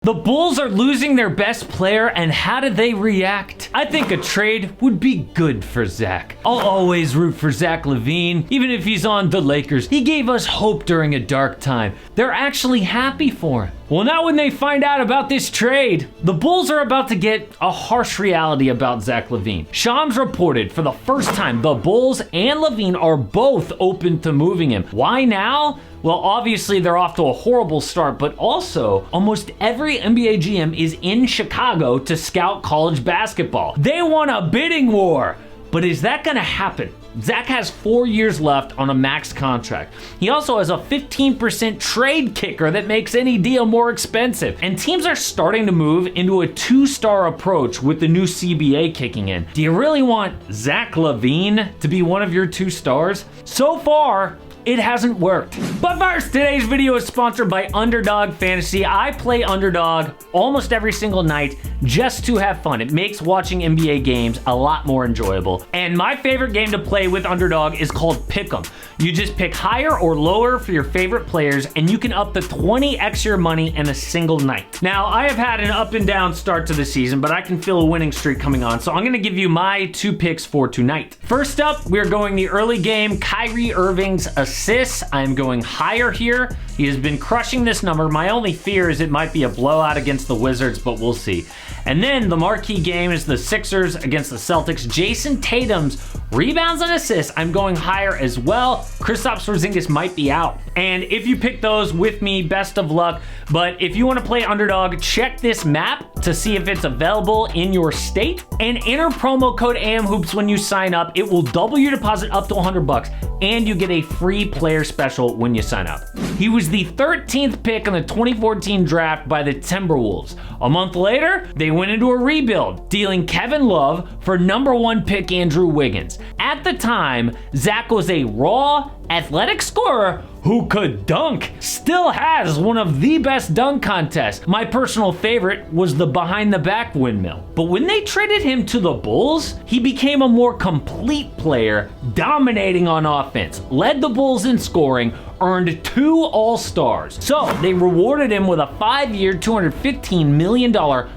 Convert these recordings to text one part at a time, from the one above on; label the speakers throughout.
Speaker 1: The Bulls are losing their best player, and how did they react? I think a trade would be good for Zach. I'll always root for Zach LaVine, even if he's on the Lakers. He gave us hope during a dark time. They're actually happy for him. Well, now when they find out about this trade, the Bulls are about to get a harsh reality about Zach LaVine. Shams reported for the first time the Bulls and LaVine are both open to moving him. Why now? Well, obviously they're off to a horrible start, but also almost every NBA GM is in Chicago to scout college basketball. They want a bidding war. But is that gonna happen? Zach has 4 years left on a max contract. He also has a 15% trade kicker that makes any deal more expensive. And teams are starting to move into a two-star approach with the new CBA kicking in. Do you really want Zach LaVine to be one of your 2 stars? So far, it hasn't worked. But first, today's video is sponsored by Underdog Fantasy. I play Underdog almost every single night just to have fun. It makes watching NBA games a lot more enjoyable. And my favorite game to play with Underdog is called Pick'em. You just pick higher or lower for your favorite players, and you can up to 20x your money in a single night. Now, I have had an up and down start to the season, but I can feel a winning streak coming on, so I'm gonna give you my 2 picks for tonight. First up, we're going the early game Kyrie Irving's assists. I'm going higher here. He has been crushing this number. My only fear is it might be a blowout against the Wizards, but we'll see. And then the marquee game is the Sixers against the Celtics. Jason Tatum's rebounds and assists, I'm going higher as well. Kristaps Porzingis might be out. And if you pick those with me, best of luck. But if you want to play Underdog, check this map to see if it's available in your state. And enter promo code AMHOOPS when you sign up. It will double your deposit up to $100, and you get a free player special when you sign up. He was the 13th pick in the 2014 draft by the Timberwolves. A month later, they went into a rebuild, dealing Kevin Love for #1 pick Andrew Wiggins. At the time, Zach was a raw, athletic scorer who could dunk. Still has one of the best dunk contests. My personal favorite was the behind the back windmill. But when they traded him to the Bulls, he became a more complete player, dominating on offense, led the Bulls in scoring, earned 2 All-Stars. So they rewarded him with a 5-year, $215 million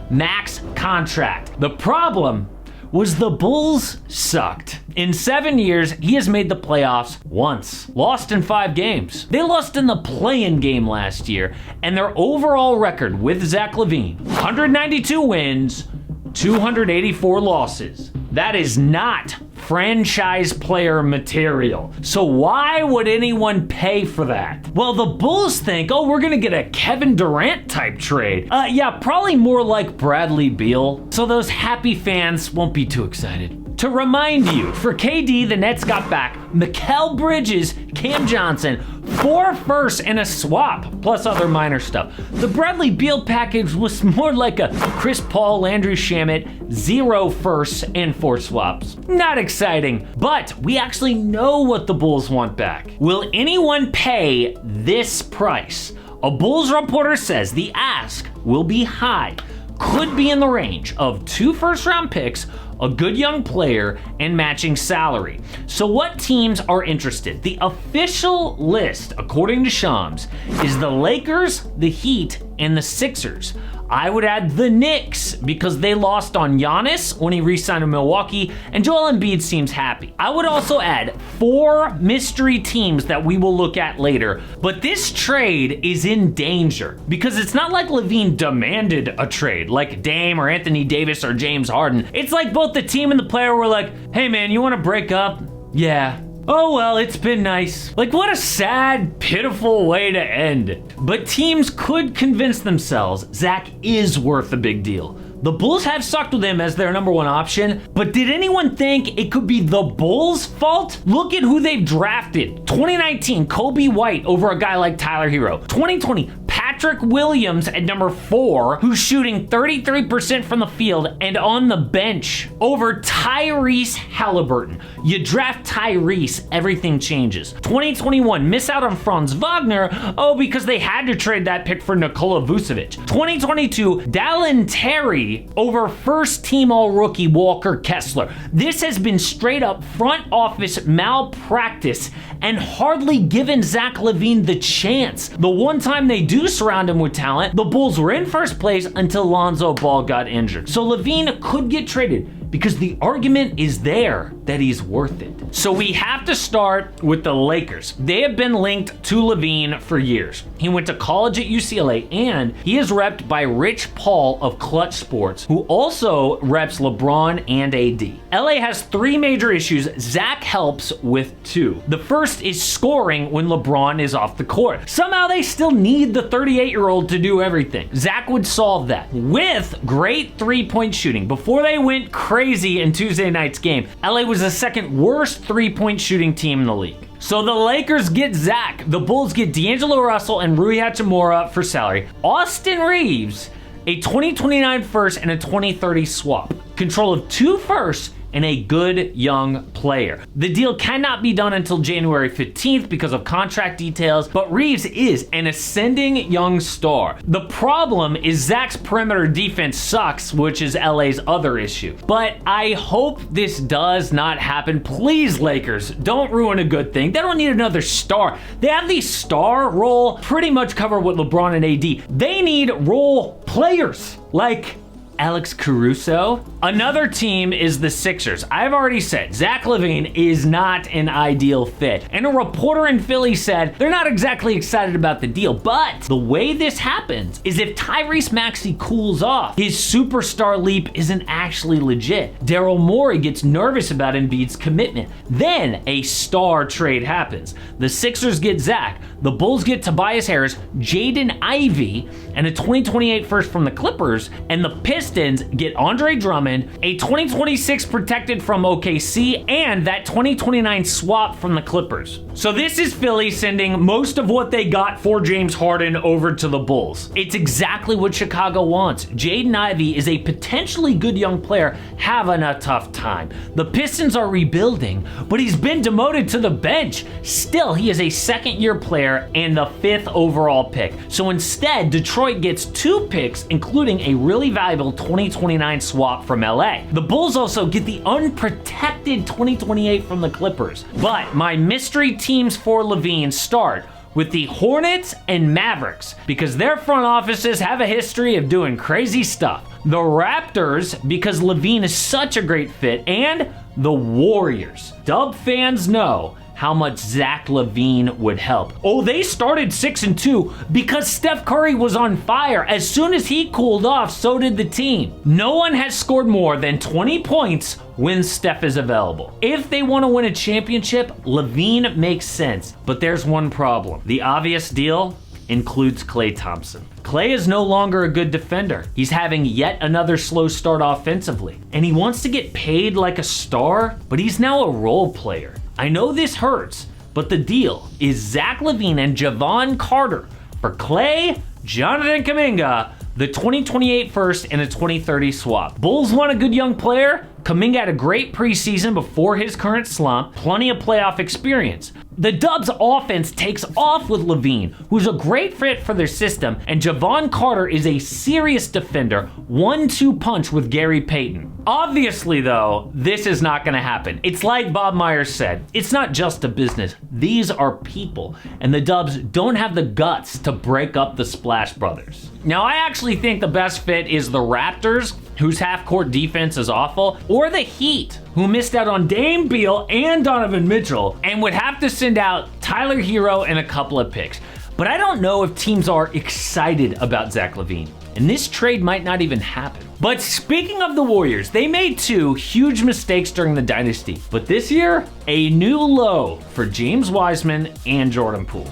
Speaker 1: max contract. The problem was the Bulls sucked. In 7 years, he has made the playoffs once, lost in 5 games. They lost in the play-in game last year, and their overall record with Zach LaVine, 192 wins, 284 losses. That is not franchise player material. So why would anyone pay for that? Well, the Bulls think, oh, we're gonna get a Kevin Durant type trade. Yeah, probably more like Bradley Beal. So those happy fans won't be too excited. To remind you, for KD, the Nets got back Mikal Bridges, Cam Johnson, 4 firsts and a swap, plus other minor stuff. The Bradley Beal package was more like a Chris Paul, Landry Shamet, 0 firsts and 4 swaps. Not exciting, but we actually know what the Bulls want back. Will anyone pay this price? A Bulls reporter says the ask will be high, could be in the range of 2 first-round picks, a good young player, and matching salary. So what teams are interested? The official list, according to Shams, is the Lakers, the Heat, and the Sixers. I would add the Knicks because they lost on Giannis when he re-signed in Milwaukee, and Joel Embiid seems happy. I would also add 4 mystery teams that we will look at later, but this trade is in danger because it's not like LaVine demanded a trade like Dame or Anthony Davis or James Harden. It's like both the team and the player were like, hey man, you want to break up? Yeah. Oh well, it's been nice. Like, what a sad, pitiful way to end it. But teams could convince themselves Zach is worth a big deal. The Bulls have sucked with him as their #1 option, but did anyone think it could be the Bulls' fault? Look at who they've drafted. 2019, Kobe White over a guy like Tyler Hero. 2020, Patrick Williams at #4, who's shooting 33% from the field and on the bench over Tyrese Halliburton. You draft Tyrese, everything changes. 2021, miss out on Franz Wagner, because they had to trade that pick for Nikola Vucevic. 2022, Dallin Terry over first team all-rookie Walker Kessler. This has been straight up front office malpractice and hardly given Zach LaVine the chance. The one time they do surround surround him with talent. The Bulls were in first place until Lonzo Ball got injured. So LaVine could get traded because the argument is there that he's worth it. So we have to start with the Lakers. They have been linked to LaVine for years. He went to college at UCLA and he is repped by Rich Paul of Clutch Sports, who also reps LeBron and AD. LA has 3 major issues. Zach helps with 2. The first is scoring when LeBron is off the court. Somehow they still need the 38-year-old to do everything. Zach would solve that with great 3-point shooting. Before they went crazy in Tuesday night's game, LA was the second worst 3-point shooting team in the league. So the Lakers get Zach. The Bulls get D'Angelo Russell and Rui Hachimura for salary. Austin Reeves, a 2029 first and a 2030 swap. Control of 2 firsts and a good young player. The deal cannot be done until January 15th because of contract details, but Reeves is an ascending young star. The problem is Zach's perimeter defense sucks, which is LA's other issue. But I hope this does not happen. Please, Lakers, don't ruin a good thing. They don't need another star. They have the star role pretty much covered with LeBron and AD. They need role players like Alex Caruso. Another team is the Sixers. I've already said Zach LaVine is not an ideal fit. And a reporter in Philly said they're not exactly excited about the deal, but the way this happens is if Tyrese Maxey cools off, his superstar leap isn't actually legit. Daryl Morey gets nervous about Embiid's commitment. Then a star trade happens. The Sixers get Zach. The Bulls get Tobias Harris, Jaden Ivey, and a 2028 first from the Clippers, and the Pistons get Andre Drummond, a 2026 protected from OKC, and that 2029 swap from the Clippers. So this is Philly sending most of what they got for James Harden over to the Bulls. It's exactly what Chicago wants. Jaden Ivey is a potentially good young player having a tough time. The Pistons are rebuilding, but he's been demoted to the bench. Still, he is a second-year player and the 5th overall pick. So instead, Detroit gets 2 picks, including a really valuable 2029 swap from LA. The Bulls also get the unprotected 2028 from the Clippers. But my mystery teams for LaVine start with the Hornets and Mavericks because their front offices have a history of doing crazy stuff. The Raptors because LaVine is such a great fit, and the Warriors. Dub fans know how much Zach LaVine would help. Oh, they started 6-2 because Steph Curry was on fire. As soon as he cooled off, so did the team. No one has scored more than 20 points when Steph is available. If they want to win a championship, LaVine makes sense. But there's one problem. The obvious deal includes Klay Thompson. Klay is no longer a good defender. He's having yet another slow start offensively. And he wants to get paid like a star, but he's now a role player. I know this hurts, but the deal is Zach LaVine and Javon Carter for Klay, Jonathan Kuminga, the 2028 first, and a 2030 swap. Bulls want a good young player. Kuminga had a great preseason before his current slump, plenty of playoff experience. The Dubs offense takes off with LaVine, who's a great fit for their system, and Javon Carter is a serious defender, 1-2 punch with Gary Payton. Obviously though, this is not gonna happen. It's like Bob Myers said, it's not just a business, these are people, and the Dubs don't have the guts to break up the Splash Brothers. Now I actually think the best fit is the Raptors, whose half-court defense is awful, or the Heat, who missed out on Dame Beal and Donovan Mitchell, and would have to send out Tyler Hero and a couple of picks. But I don't know if teams are excited about Zach LaVine, and this trade might not even happen. But speaking of the Warriors, they made 2 huge mistakes during the dynasty, but this year, a new low for James Wiseman and Jordan Poole.